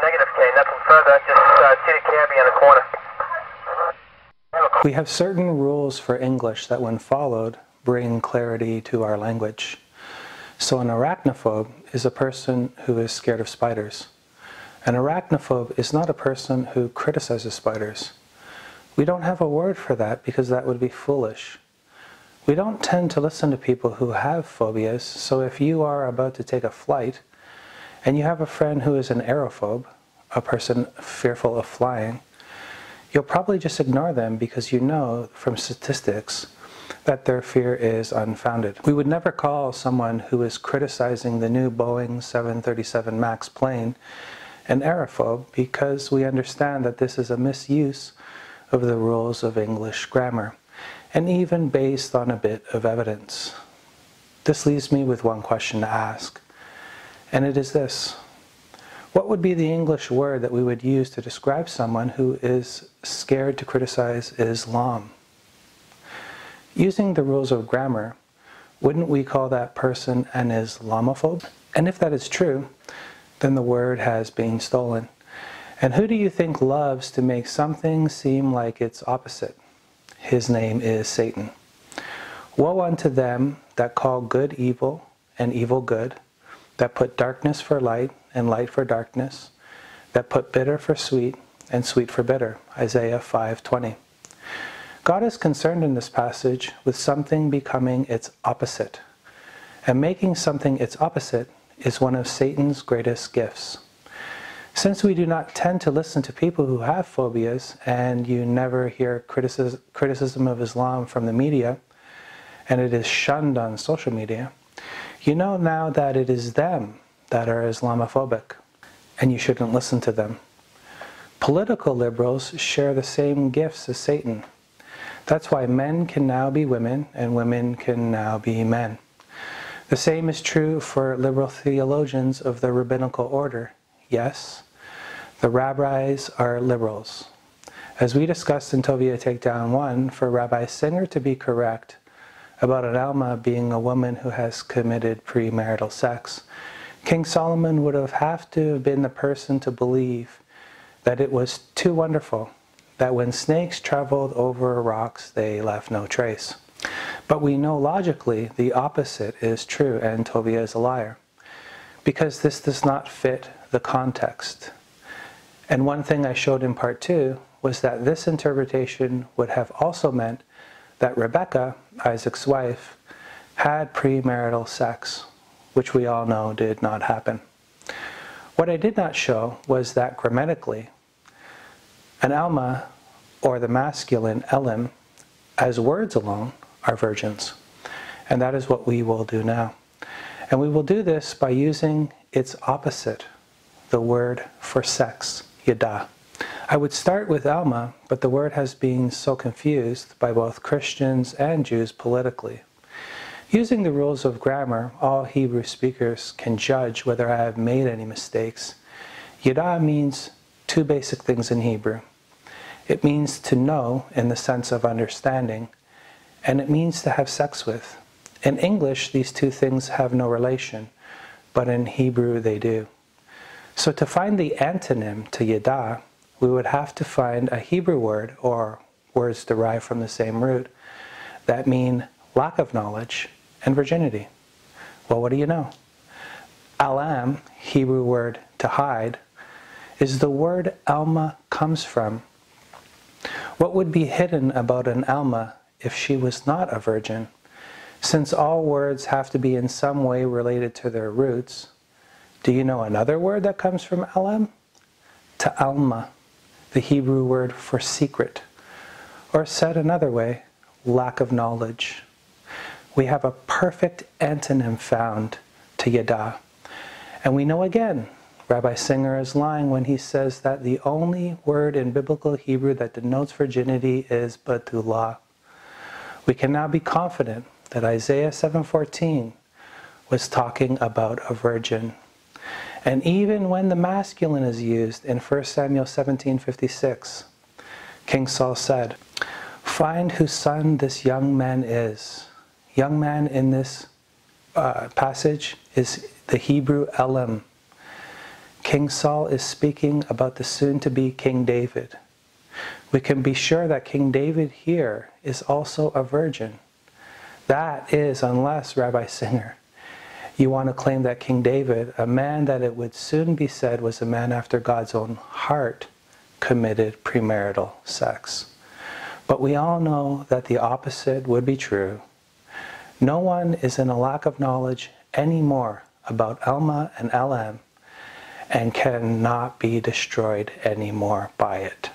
Negative K, nothing further, just see the cabbie on the corner. We have certain rules for English that, when followed, bring clarity to our language. So an arachnophobe is a person who is scared of spiders. An arachnophobe is not a person who criticizes spiders. We don't have a word for that because that would be foolish. We don't tend to listen to people who have phobias, so if you are about to take a flight and you have a friend who is an aerophobe, a person fearful of flying, you'll probably just ignore them because you know from statistics that their fear is unfounded. We would never call someone who is criticizing the new Boeing 737 MAX plane an aerophobe because we understand that this is a misuse of the rules of English grammar, and even based on a bit of evidence. This leaves me with one question to ask, and it is this. What would be the English word that we would use to describe someone who is scared to criticize Islam? Using the rules of grammar, wouldn't we call that person an Islamophobe? And if that is true, then the word has been stolen. And who do you think loves to make something seem like its opposite? His name is Satan. Woe unto them that call good evil and evil good, that put darkness for light and light for darkness, that put bitter for sweet and sweet for bitter. Isaiah 5:20. God is concerned in this passage with something becoming its opposite. And making something its opposite is one of Satan's greatest gifts. Since we do not tend to listen to people who have phobias, and you never hear criticism of Islam from the media, and it is shunned on social media, you know now that it is them that are Islamophobic, and you shouldn't listen to them. Political liberals share the same gifts as Satan. That's why men can now be women, and women can now be men. The same is true for liberal theologians of the rabbinical order. Yes, the rabbis are liberals. As we discussed in Tovia Takedown 1, for Rabbi Singer to be correct about an Almah being a woman who has committed premarital sex, King Solomon would have to have been the person to believe that it was too wonderful, that when snakes traveled over rocks, they left no trace. But we know logically the opposite is true, and Tovia is a liar, because this does not fit the context. And one thing I showed in part 2 was that this interpretation would have also meant that Rebecca, Isaac's wife, had premarital sex, which we all know did not happen. What I did not show was that grammatically, an Almah, or the masculine Elim, as words alone, are virgins. And that is what we will do now. And we will do this by using its opposite, the word for sex, yada. I would start with Almah, but the word has been so confused by both Christians and Jews politically. Using the rules of grammar, all Hebrew speakers can judge whether I have made any mistakes. Yada means two basic things in Hebrew. It means to know in the sense of understanding, and it means to have sex with. In English, these two things have no relation, but in Hebrew they do. So to find the antonym to yada, we would have to find a Hebrew word, or words derived from the same root, that mean lack of knowledge and virginity. Well, what do you know? Alam, Hebrew word to hide, is the word Almah comes from. What would be hidden about an Almah if she was not a virgin? Since all words have to be in some way related to their roots, do you know another word that comes from Alam? Almah, the Hebrew word for secret, or said another way, lack of knowledge. We have a perfect antonym found to yada. And we know again, Rabbi Singer is lying when he says that the only word in biblical Hebrew that denotes virginity is Betulah. We can now be confident that Isaiah 7:14 was talking about a virgin. And even when the masculine is used in 1 Samuel 17:56, King Saul said, "Find whose son this young man is." Young man in this passage is the Hebrew Elim. King Saul is speaking about the soon-to-be King David. We can be sure that King David here is also a virgin. That is, unless, Rabbi Singer, you want to claim that King David, a man that it would soon be said was a man after God's own heart, committed premarital sex. But we all know that the opposite would be true. No one is in a lack of knowledge anymore about Almah and LM and cannot be destroyed anymore by it.